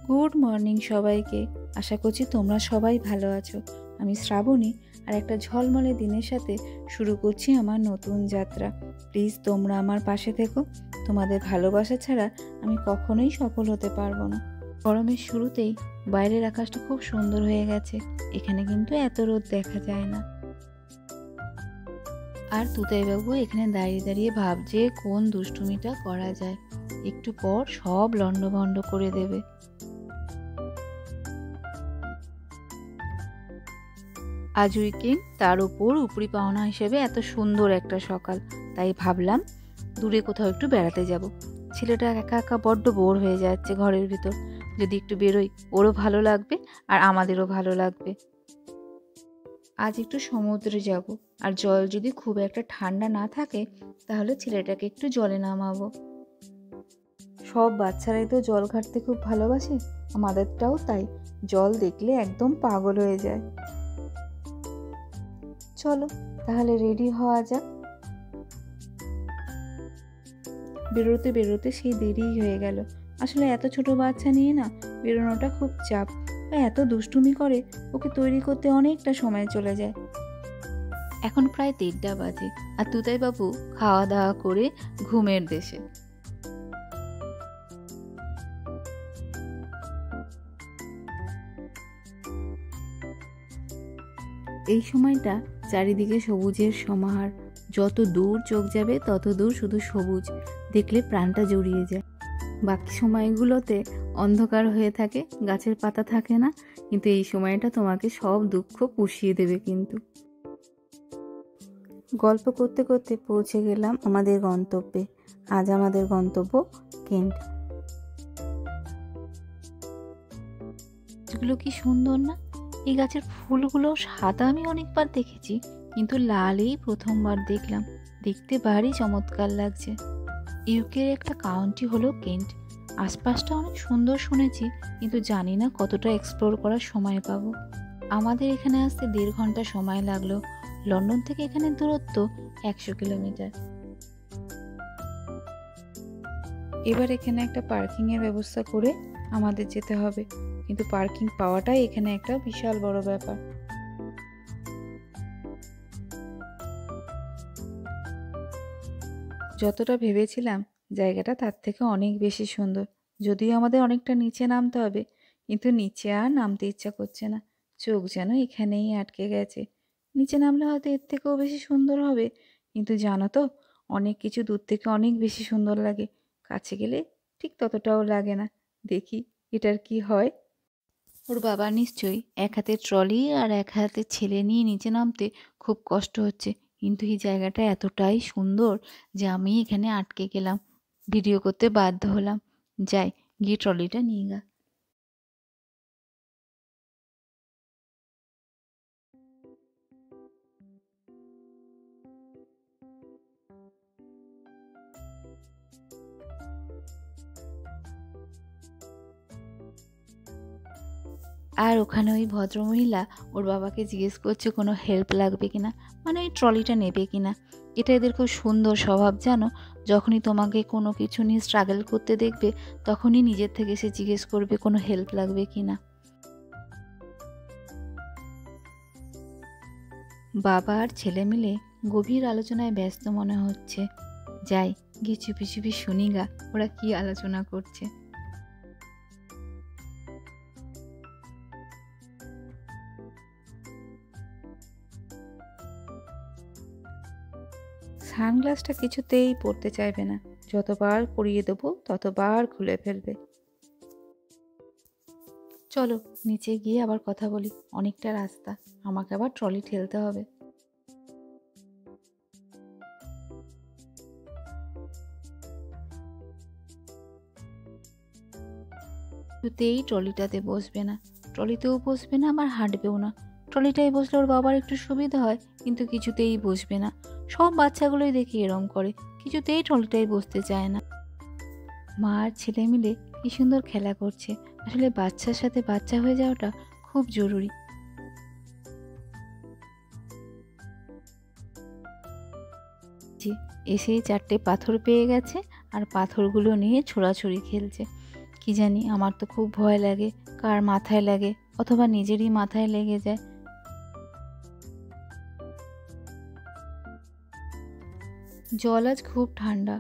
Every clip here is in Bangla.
গুড মর্নিং সবাইকে। আশা করছি তোমরা সবাই ভালো আছো। আমি শ্রাবণী, আর একটা ঝলমলে দিনের সাথে শুরু করছি আমার নতুন যাত্রা। প্লিজ তোমরা আমার পাশে থেকো। তোমাদের ভালোবাসা ছাড়া আমি কখনোই সফল হতে পারবো না। গরমের শুরুতেই বাইরের আকাশটা খুব সুন্দর হয়ে গেছে। এখানে কিন্তু এত রোদ দেখা যায় না। আর তুতাইবাবু এখানে দাঁড়িয়ে দাঁড়িয়ে ভাবছে কোন দুষ্টুমিটা করা যায়। একটু পর সব লণ্ডভণ্ড করে দেবে। আজ উইকেন্ড, তার উপর উপরি পাওনা হিসেবে এত সুন্দর একটা সকাল। তাই ভাবলাম দূরে কোথাও একটু বেড়াতে যাব। ছেলেটা একা একা বড্ড বোর হয়ে যাচ্ছে ঘরের ভিতর। যদি একটু বেরোই, ওরও ভালো লাগবে আর আমাদেরও ভালো লাগবে। আজ একটু সমুদ্রে যাব, আর জল যদি খুব একটা ঠান্ডা না থাকে তাহলে ছেলেটাকে একটু জলে নামাবো। সব বাচ্চারাই তো জল ঘাটতে খুব ভালোবাসে, আমাদেরটাও তাই। জল দেখলে একদম পাগল হয়ে যায়। চলো তাহলে রেডি হওয়া যাক। বেরোতে বেরোতে সেই দেরি হয়ে গেল। আসলে এত ছোট বাচ্চা নিয়ে না বেরোনোটা খুব চাপ। এত দুষ্টুমি করে, ওকে তৈরি করতে অনেকটা সময় চলে যায়। এখন প্রায় 1:30 বাজে, আর তুতাইবাবু খাওয়া দাওয়া করে ঘুমের দেশে। এই সময়টা চারিদিকে সবুজের সমাহার। যত দূর চোখ যাবে তত দূর শুধু সবুজ, দেখলে প্রাণটা জুড়িয়ে যায়। বাকি সময়গুলোতে অন্ধকার হয়ে থাকে, গাছের পাতা থাকে না, কিন্তু এই সময়টা তোমাকে সব দুঃখ পুষিয়ে দেবে। কিন্তু গল্প করতে করতে পৌঁছে গেলাম আমাদের গন্তব্যে। আজ আমাদের গন্তব্য কেন্ট। এগুলো কি সুন্দর না? এই গাছের ফুলগুলো সাদা আমি অনেকবার দেখেছি, কিন্তু লালই প্রথমবার দেখলাম। দেখতে ভারী চমৎকার লাগছে। ইউকের একটা কাউন্টি হলো কেন্ট। আশপাশটা অনেক সুন্দর শুনেছি, কিন্তু জানি না কতটা এক্সপ্লোর করার সময় পাবো। আমাদের এখানে আসতে 1.5 ঘন্টা সময় লাগলো। লন্ডন থেকে এখানে দূরত্ব 100 কিলোমিটার। এবার এখানে একটা পার্কিংয়ের ব্যবস্থা করে আমাদের যেতে হবে, কিন্তু পার্কিং পাওয়াটাই এখানে একটা বিশাল বড় ব্যাপার। যতটা ভেবেছিলাম জায়গাটা তার থেকে অনেক বেশি সুন্দর। যদিও আমাদের অনেকটা নিচে নামতে হবে, কিন্তু নিচে আর নামতে ইচ্ছা করছে না। চোখ যেন এখানেই আটকে গেছে। নিচে নামলে হয়তো এর থেকেও বেশি সুন্দর হবে, কিন্তু জানো তো, অনেক কিছু দূর থেকে অনেক বেশি সুন্দর লাগে, কাছে গেলে ঠিক ততটাও লাগে না। দেখি এটার কি হয়। ওর বাবা নিশ্চয়ই এক হাতে ট্রলি আর এক হাতে ছেলে নিয়ে নিচে নামতে খুব কষ্ট হচ্ছে, কিন্তু এই জায়গাটা এতটাই সুন্দর যে আমি এখানে আটকে গেলাম, ভিডিও করতে বাধ্য হলাম। যাই, গিয়ে ট্রলিটা নিয়ে গা। আর ওখানে ওই ভদ্রমহিলা ওর বাবাকে জিজ্ঞেস করছে কোনো হেল্প লাগবে কিনা, মানে ওই ট্রলিটা নেবে কিনা। এটা এদের খুব সুন্দর স্বভাব জানো। যখনই তোমাকে কোনো কিছু নিয়ে স্ট্রাগল করতে দেখবে, তখনই নিজের থেকে সে জিজ্ঞেস করবে কোনো হেল্প লাগবে কিনা। বাবা আর ছেলে মিলে গভীর আলোচনায় ব্যস্ত মনে হচ্ছে। যাই, গিয়ে চুপি চুপি শুনি গা ওরা কি আলোচনা করছে। সানগ্লাসটা কিছুতেই পরতে চাইবে না। যতবার পরিয়ে দেবো ততবার খুলে ফেলবে। চলো নিচে গিয়ে আবার কথা বলি, অনেকটা রাস্তা, আমাকে আবার ট্রলি ঠেলতে হবে। কিছুতেই ট্রলিটাতে বসবে না, ট্রলিতেও বসবে না, আবার হাঁটবেও না। ট্রলিটাই বসলে ওর বাবার একটু সুবিধা হয়, কিন্তু কিছুতেই বসবে না। সব বাচ্চাগুলোই দেখি এরম করে, কিছুতেই ট্রলিটাই বসতে চায় না। মা আর ছেলে মিলে কি সুন্দর খেলা করছে। আসলে বাচ্চার সাথে বাচ্চা হয়ে যাওয়াটা খুব জরুরি। এসে 4টে পাথর পেয়ে গেছে, আর পাথরগুলো নিয়ে ছোড়াছুড়ি খেলছে। কি জানি, আমার তো খুব ভয় লাগে কার মাথায় লাগে, অথবা নিজেরই মাথায় লেগে যায়। জল আজ খুব ঠান্ডা,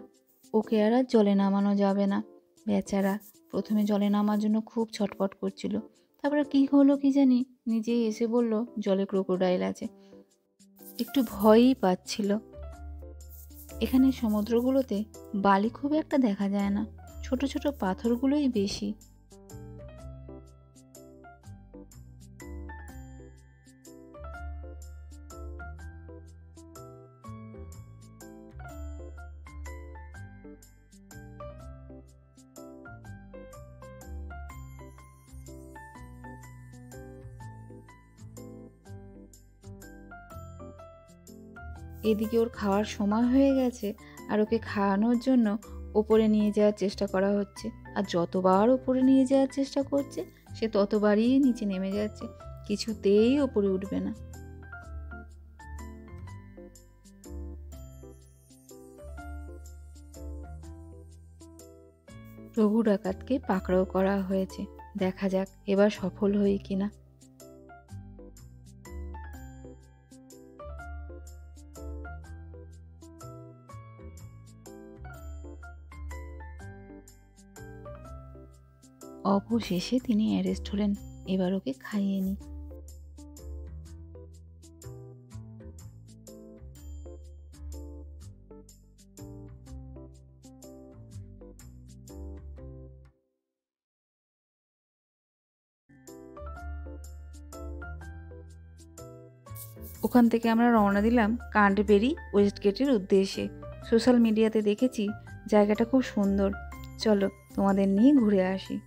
ওকে আর আজ জলে নামানো যাবে না। বেচারা প্রথমে জলে নামার জন্য খুব ছটফট করছিল, তারপরে কি হলো কি জানি নিজেই এসে বলল জলে ক্রোকোডাইল আছে। একটু ভয়ই পাচ্ছিল। এখানে সমুদ্রগুলোতে বালি খুব একটা দেখা যায় না, ছোট ছোট পাথরগুলোই বেশি। এদিকে ওর খাওয়ার সময় হয়ে গেছে, আর ওকে খাওয়ানোর জন্য ওপরে নিয়ে যাওয়ার চেষ্টা করা হচ্ছে। আর যতবার ওপরে নিয়ে যাওয়ার চেষ্টা করছে সে ততবারই নিচে নেমে যাচ্ছে, কিছুতেই ওপরে উঠবে না। প্রভু ডাকাতকে পাকড়াও করা হয়েছে, দেখা যাক এবার সফল হই কিনা। অবশেষে তিনি অ্যারেস্ট হলেন, এবার ওকে খাইয়ে নি। ওখান থেকে আমরা রওনা দিলাম কান্টবেরি ওয়েস্ট গেটের উদ্দেশ্যে। সোশ্যাল মিডিয়াতে দেখেছি জায়গাটা খুব সুন্দর, চলো তোমাদের নিয়ে ঘুরে আসি।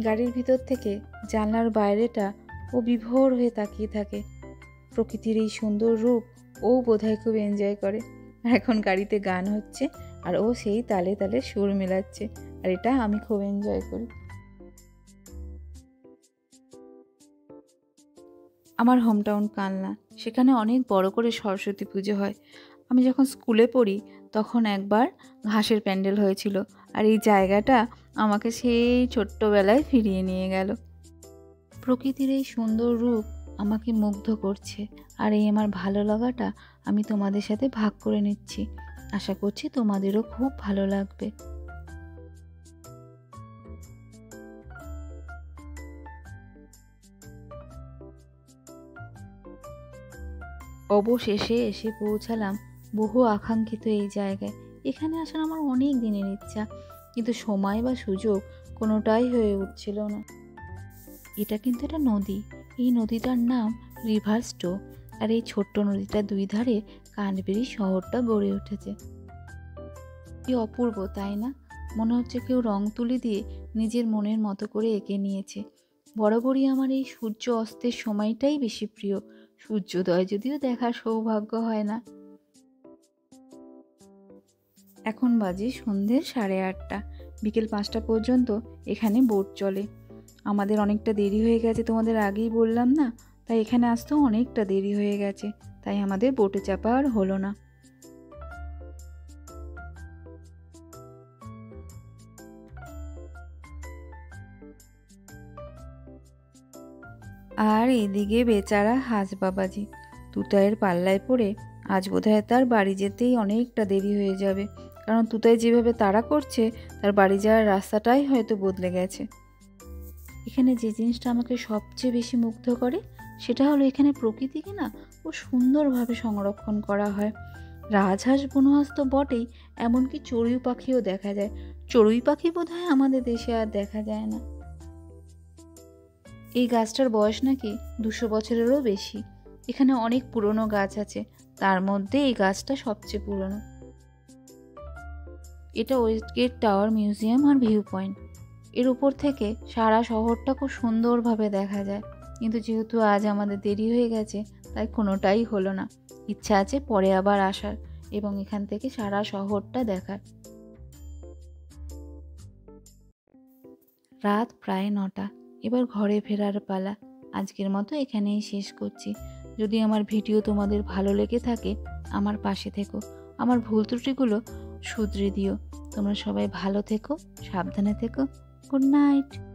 গাড়ির ভিতর থেকে জানলার বাইরেটা ও বিভোর হয়ে তাকিয়ে থাকে। প্রকৃতির এই সুন্দর রূপ ও বোধহয় খুব এনজয় করে। এখন গাড়িতে গান হচ্ছে আর ও সেই তালে তালে সুর মেলাচ্ছে, আর এটা আমি খুব এনজয় করি। আমার হোমটাউন কালনা, সেখানে অনেক বড় করে সরস্বতী পুজো হয়। আমি যখন স্কুলে পড়ি তখন একবার ঘাসের প্যান্ডেল হয়েছিল, আর এই জায়গাটা আমাকে সেই ছোট্টবেলায় ফিরিয়ে নিয়ে গেল। প্রকৃতির এই সুন্দর রূপ আমাকে মুগ্ধ করছে, আর এই আমার ভালো লাগাটা আমি তোমাদের সাথে ভাগ করে নিচ্ছি। আশা করছি তোমাদেরও খুব ভালো লাগবে। অবশেষে এসে পৌঁছালাম বহু আকাঙ্ক্ষিত এই জায়গায়। এখানে আসার আমার অনেক দিনের ইচ্ছা, কিন্তু সময় বা সুযোগ কোনোটাই হয়ে উঠছিল না। এটা কিন্তু একটা নদী, এই নদীটার নাম রিভার স্টো, আর এই ছোট্ট নদীটার দুই ধারে কান্টবেরি শহরটা গড়ে উঠেছে। কি অপূর্ব তাই না? মনে হচ্ছে কেউ রং তুলি দিয়ে নিজের মনের মতো করে এঁকে নিয়েছে। বরাবরই আমার এই সূর্য অস্তের সময়টাই বেশি প্রিয়, সূর্যোদয় যদিও দেখার সৌভাগ্য হয় না। এখন বাজে সন্ধ্যে 8:30, বিকেল 5টা পর্যন্ত এখানে বোট চলে। আমাদের অনেকটা দেরি হয়ে গেছে, তোমাদের আগেই বললাম না, তাই এখানে আসতেও অনেকটা দেরি হয়ে গেছে, তাই আমাদের বোটে চাপা আর হলো না। আর এদিকে বেচারা হাঁস বাবাজি তুতাইয়ের পাল্লায় পড়ে আজ বোধহয় তার বাড়ি যেতেই অনেকটা দেরি হয়ে যাবে, কারণ তুতাই যেভাবে তাড়া করছে তার বাড়ি যাওয়ার রাস্তাটাই হয়তো বদলে গেছে। এখানে যে জিনিসটা আমাকে সবচেয়ে বেশি মুগ্ধ করে সেটা হলো এখানে প্রকৃতিকে না খুব সুন্দরভাবে সংরক্ষণ করা হয়। রাজহাঁস বনহাঁস তো বটেই, এমনকি চড়ুই পাখিও দেখা যায়। চড়ুই পাখি বোধহয় আমাদের দেশে আর দেখা যায় না। এই গাছটার বয়স নাকি 200 বছরেরও বেশি। এখানে অনেক পুরনো গাছ আছে, তার মধ্যে এই গাছটা সবচেয়ে পুরনো। এটা ওয়েস্টগেট টাওয়ার মিউজিয়াম আর ভিউ পয়েন্ট। এর উপর থেকে সারা শহরটা খুব সুন্দরভাবে দেখা যায়, কিন্তু যেহেতু আজ আমাদের দেরি হয়ে গেছে তাই কোনোটাই হলো না। ইচ্ছা আছে পরে আবার আসার এবং এখান থেকে সারা শহরটা দেখার। রাত প্রায় 9টা, এবার ঘরে ফেরার পালা। আজকের মতো এখানেই শেষ করছি। যদি আমার ভিডিও তোমাদের ভালো লেগে থাকে আমার পাশে থেকো, আমার ভুল ত্রুটিগুলো শুধরে দিও। তোমরা সবাই ভালো থেকো, সাবধানে থেকো। Good night.